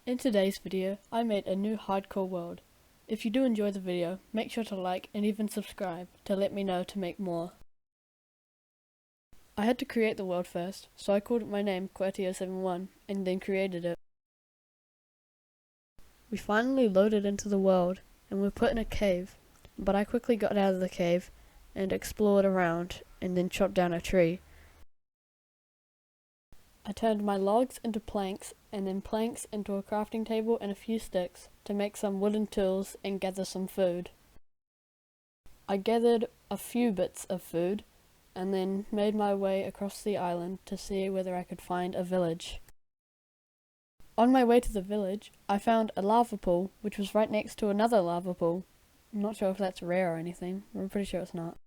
In today's video, I made a new hardcore world. If you do enjoy the video, make sure to like and even subscribe to let me know to make more. I had to create the world first, so I called it my name QWERTY071 and then created it. We finally loaded into the world and were put in a cave, but I quickly got out of the cave and explored around and then chopped down a tree. I turned my logs into planks and then planks into a crafting table and a few sticks to make some wooden tools and gather some food. I gathered a few bits of food and then made my way across the island to see whether I could find a village. On my way to the village, I found a lava pool which was right next to another lava pool. I'm not sure if that's rare or anything, I'm pretty sure it's not.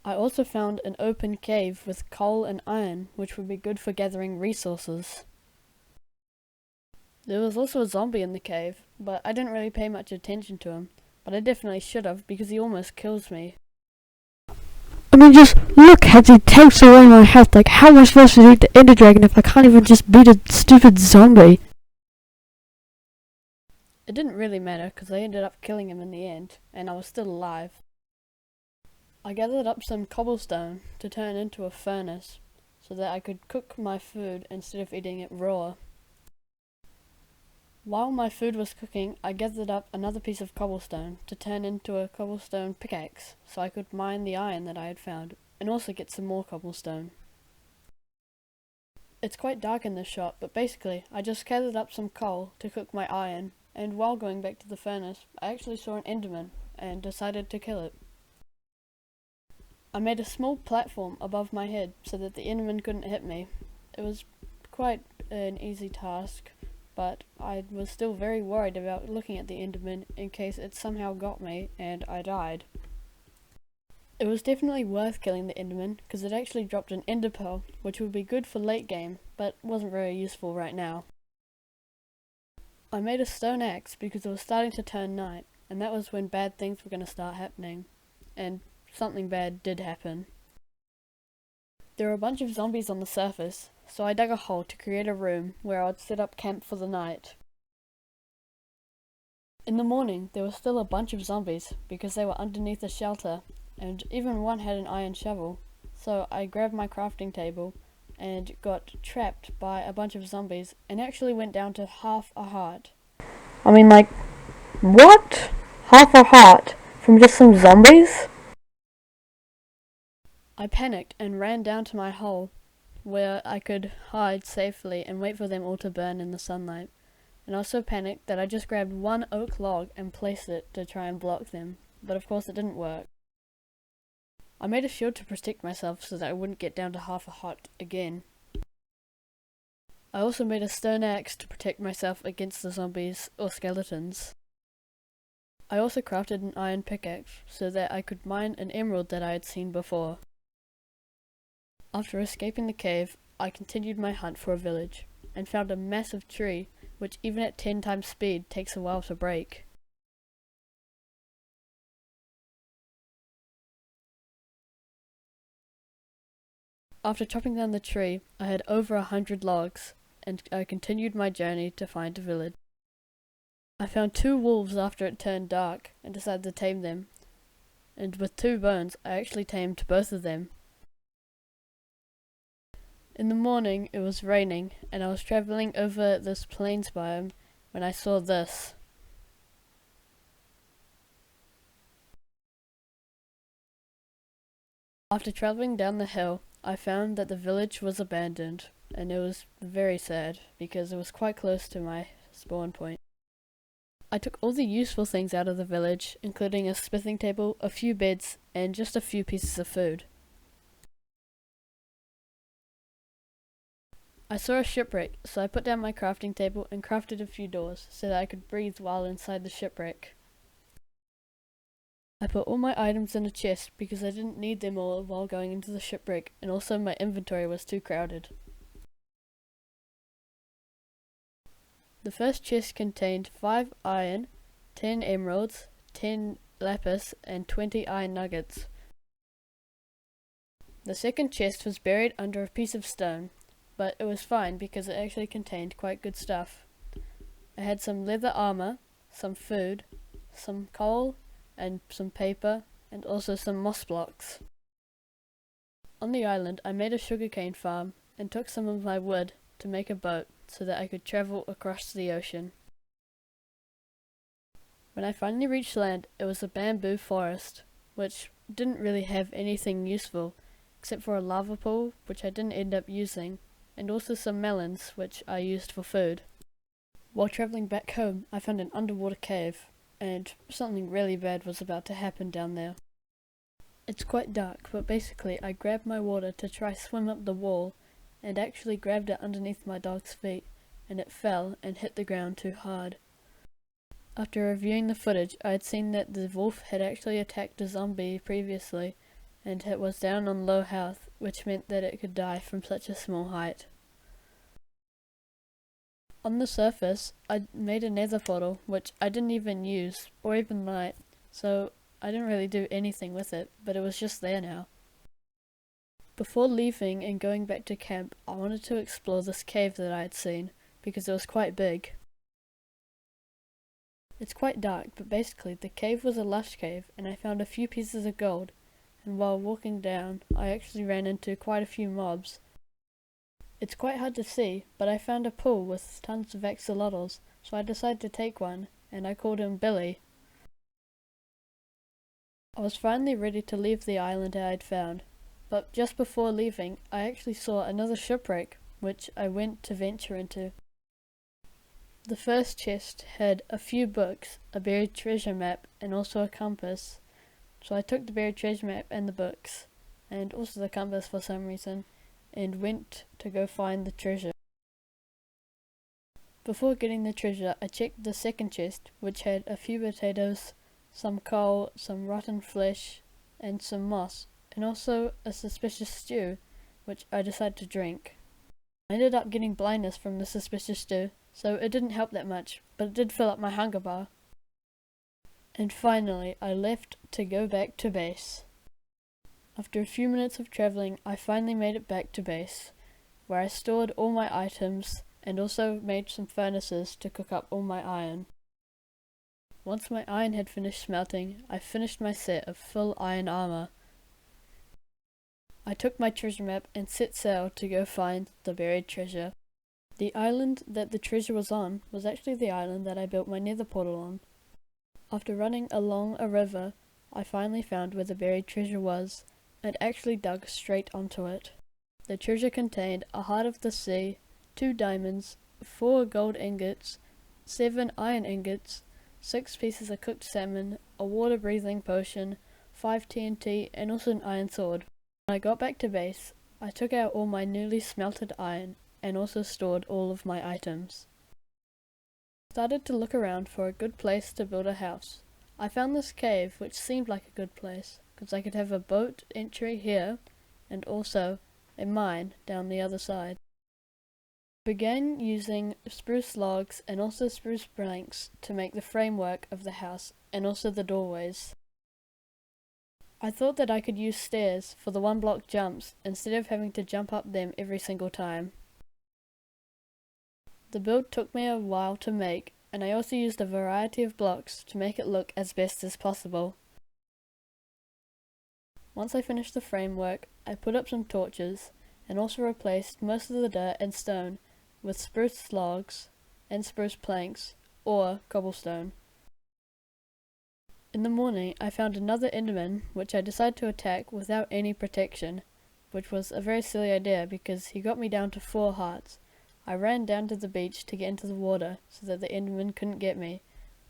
I also found an open cave with coal and iron, which would be good for gathering resources. There was also a zombie in the cave, but I didn't really pay much attention to him, but I definitely should have because he almost kills me. I mean, just look as he takes away my health. Like, how am I supposed to beat the Ender Dragon if I can't even just beat a stupid zombie? It didn't really matter because I ended up killing him in the end, and I was still alive. I gathered up some cobblestone to turn into a furnace so that I could cook my food instead of eating it raw. While my food was cooking, I gathered up another piece of cobblestone to turn into a cobblestone pickaxe so I could mine the iron that I had found and also get some more cobblestone. It's quite dark in this shop, but basically I just gathered up some coal to cook my iron, and while going back to the furnace I actually saw an Enderman and decided to kill it. I made a small platform above my head so that the Enderman couldn't hit me. It was quite an easy task, but I was still very worried about looking at the Enderman in case it somehow got me and I died. It was definitely worth killing the Enderman because it actually dropped an ender pearl, which would be good for late game, but wasn't very useful right now. I made a stone axe because it was starting to turn night, and that was when bad things were going to start happening, and something bad did happen. There were a bunch of zombies on the surface, so I dug a hole to create a room where I would set up camp for the night. In the morning, there was still a bunch of zombies because they were underneath a shelter, and even one had an iron shovel, so I grabbed my crafting table and got trapped by a bunch of zombies and actually went down to half a heart. I mean, like, what? Half a heart from just some zombies? I panicked and ran down to my hole where I could hide safely and wait for them all to burn in the sunlight. And I was so panicked that I just grabbed one oak log and placed it to try and block them, but of course it didn't work. I made a shield to protect myself so that I wouldn't get down to half a heart again. I also made a stone axe to protect myself against the zombies or skeletons. I also crafted an iron pickaxe so that I could mine an emerald that I had seen before. After escaping the cave, I continued my hunt for a village, and found a massive tree, which even at 10 times speed takes a while to break. After chopping down the tree, I had over 100 logs, and I continued my journey to find a village. I found 2 wolves after it turned dark, and decided to tame them, and with 2 bones, I actually tamed both of them. In the morning, it was raining, and I was travelling over this plains biome when I saw this. After travelling down the hill, I found that the village was abandoned, and it was very sad because it was quite close to my spawn point. I took all the useful things out of the village, including a smithing table, a few beds, and just a few pieces of food. I saw a shipwreck, so I put down my crafting table and crafted a few doors so that I could breathe while inside the shipwreck. I put all my items in a chest because I didn't need them all while going into the shipwreck, and also my inventory was too crowded. The first chest contained 5 iron, 10 emeralds, 10 lapis, and 20 iron nuggets. The second chest was buried under a piece of stone, but it was fine because it actually contained quite good stuff. I had some leather armor, some food, some coal, and some paper, and also some moss blocks. On the island, I made a sugarcane farm and took some of my wood to make a boat so that I could travel across the ocean. When I finally reached land, it was a bamboo forest, which didn't really have anything useful, except for a lava pool, which I didn't end up using, and also some melons, which I used for food. While travelling back home, I found an underwater cave, and something really bad was about to happen down there. It's quite dark, but basically I grabbed my water to try swim up the wall, and actually grabbed it underneath my dog's feet, and it fell and hit the ground too hard. After reviewing the footage, I had seen that the wolf had actually attacked a zombie previously, and it was down on low health, which meant that it could die from such a small height. On the surface, I made a nether portal, which I didn't even use, or even light, so I didn't really do anything with it, but it was just there now. Before leaving and going back to camp, I wanted to explore this cave that I had seen, because it was quite big. It's quite dark, but basically the cave was a lush cave, and I found a few pieces of gold, and while walking down, I actually ran into quite a few mobs. It's quite hard to see, but I found a pool with tons of axolotls, so I decided to take one, and I called him Billy. I was finally ready to leave the island I had found, but just before leaving, I actually saw another shipwreck, which I went to venture into. The first chest had a few books, a buried treasure map, and also a compass. So I took the buried treasure map and the books, and also the compass for some reason, and went to go find the treasure. Before getting the treasure, I checked the second chest, which had a few potatoes, some coal, some rotten flesh, and some moss, and also a suspicious stew, which I decided to drink. I ended up getting blindness from the suspicious stew, so it didn't help that much, but it did fill up my hunger bar. And finally, I left to go back to base. After a few minutes of travelling, I finally made it back to base, where I stored all my items and also made some furnaces to cook up all my iron. Once my iron had finished smelting, I finished my set of full iron armor. I took my treasure map and set sail to go find the buried treasure. The island that the treasure was on was actually the island that I built my nether portal on. After running along a river, I finally found where the buried treasure was, and actually dug straight onto it. The treasure contained a heart of the sea, 2 diamonds, 4 gold ingots, 7 iron ingots, 6 pieces of cooked salmon, a water-breathing potion, 5 TNT, and also an iron sword. When I got back to base, I took out all my newly smelted iron and also stored all of my items. I started to look around for a good place to build a house. I found this cave, which seemed like a good place, because I could have a boat entry here, and also a mine down the other side. I began using spruce logs and also spruce planks to make the framework of the house and also the doorways. I thought that I could use stairs for the 1-block jumps instead of having to jump up them every single time. The build took me a while to make, and I also used a variety of blocks to make it look as best as possible. Once I finished the framework, I put up some torches and also replaced most of the dirt and stone with spruce logs and spruce planks or cobblestone. In the morning, I found another Enderman, which I decided to attack without any protection, which was a very silly idea because he got me down to 4 hearts. I ran down to the beach to get into the water so that the Enderman couldn't get me.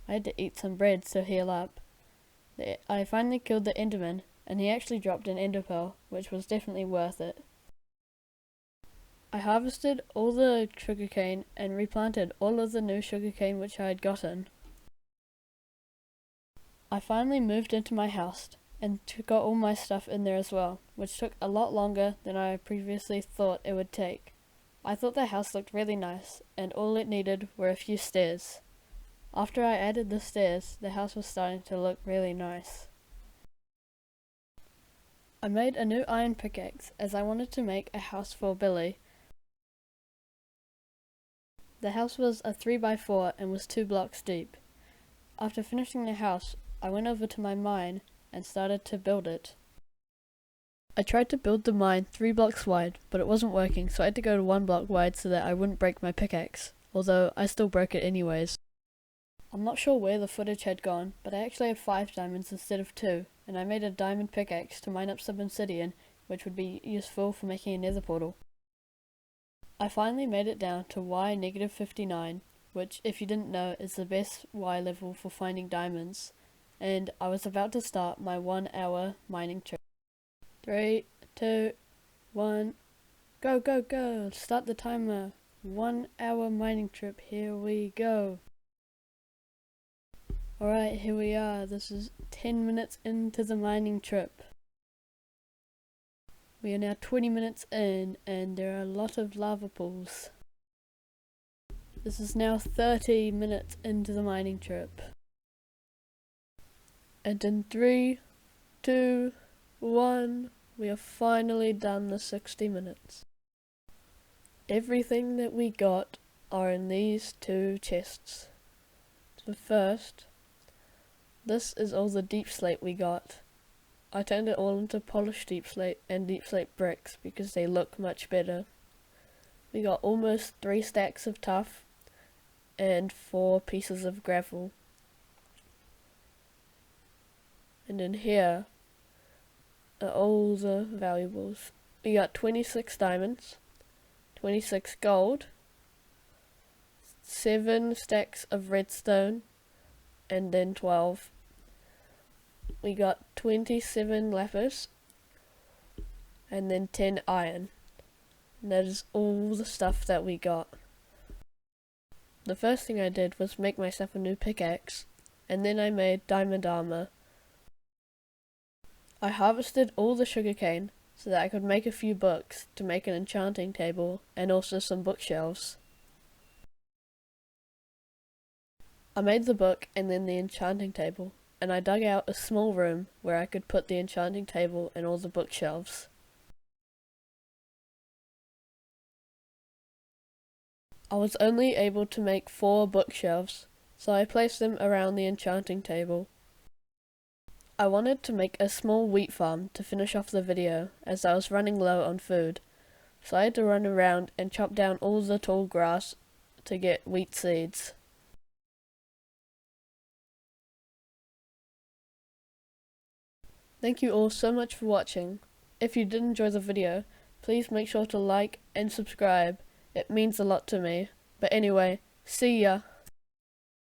I had to eat some bread to heal up. I finally killed the Enderman, and he actually dropped an ender pearl, which was definitely worth it. I harvested all the sugarcane and replanted all of the new sugarcane which I had gotten. I finally moved into my house and got all my stuff in there as well, which took a lot longer than I previously thought it would take. I thought the house looked really nice, and all it needed were a few stairs. After I added the stairs, the house was starting to look really nice. I made a new iron pickaxe as I wanted to make a house for Billy. The house was a 3x4 and was 2 blocks deep. After finishing the house, I went over to my mine and started to build it. I tried to build the mine 3 blocks wide, but it wasn't working, so I had to go to 1 block wide so that I wouldn't break my pickaxe, although I still broke it anyways. I'm not sure where the footage had gone, but I actually have 5 diamonds instead of 2, and I made a diamond pickaxe to mine up some obsidian, which would be useful for making a nether portal. I finally made it down to Y-59, which, if you didn't know, is the best Y level for finding diamonds, and I was about to start my 1 hour mining trip. 3, 2, 1, go, go, go! Start the timer. 1 hour mining trip, here we go. Alright, here we are. This is 10 minutes into the mining trip. We are now 20 minutes in, and there are a lot of lava pools. This is now 30 minutes into the mining trip. And in 3, 2, 1, we have finally done the 60 minutes. Everything that we got are in these 2 chests. So first, this is all the deep slate we got. I turned it all into polished deep slate and deep slate bricks because they look much better. We got almost 3 stacks of tuff and 4 pieces of gravel. And in here are all the valuables. We got 26 diamonds, 26 gold, 7 stacks of redstone, and then 12. We got 27 lapis, and then 10 iron. And that is all the stuff that we got. The first thing I did was make myself a new pickaxe, and then I made diamond armor. I harvested all the sugarcane so that I could make a few books to make an enchanting table and also some bookshelves. I made the book and then the enchanting table, and I dug out a small room where I could put the enchanting table and all the bookshelves. I was only able to make 4 bookshelves, so I placed them around the enchanting table. I wanted to make a small wheat farm to finish off the video, as I was running low on food, so I had to run around and chop down all the tall grass to get wheat seeds. Thank you all so much for watching. If you did enjoy the video, please make sure to like and subscribe. It means a lot to me. But anyway, see ya!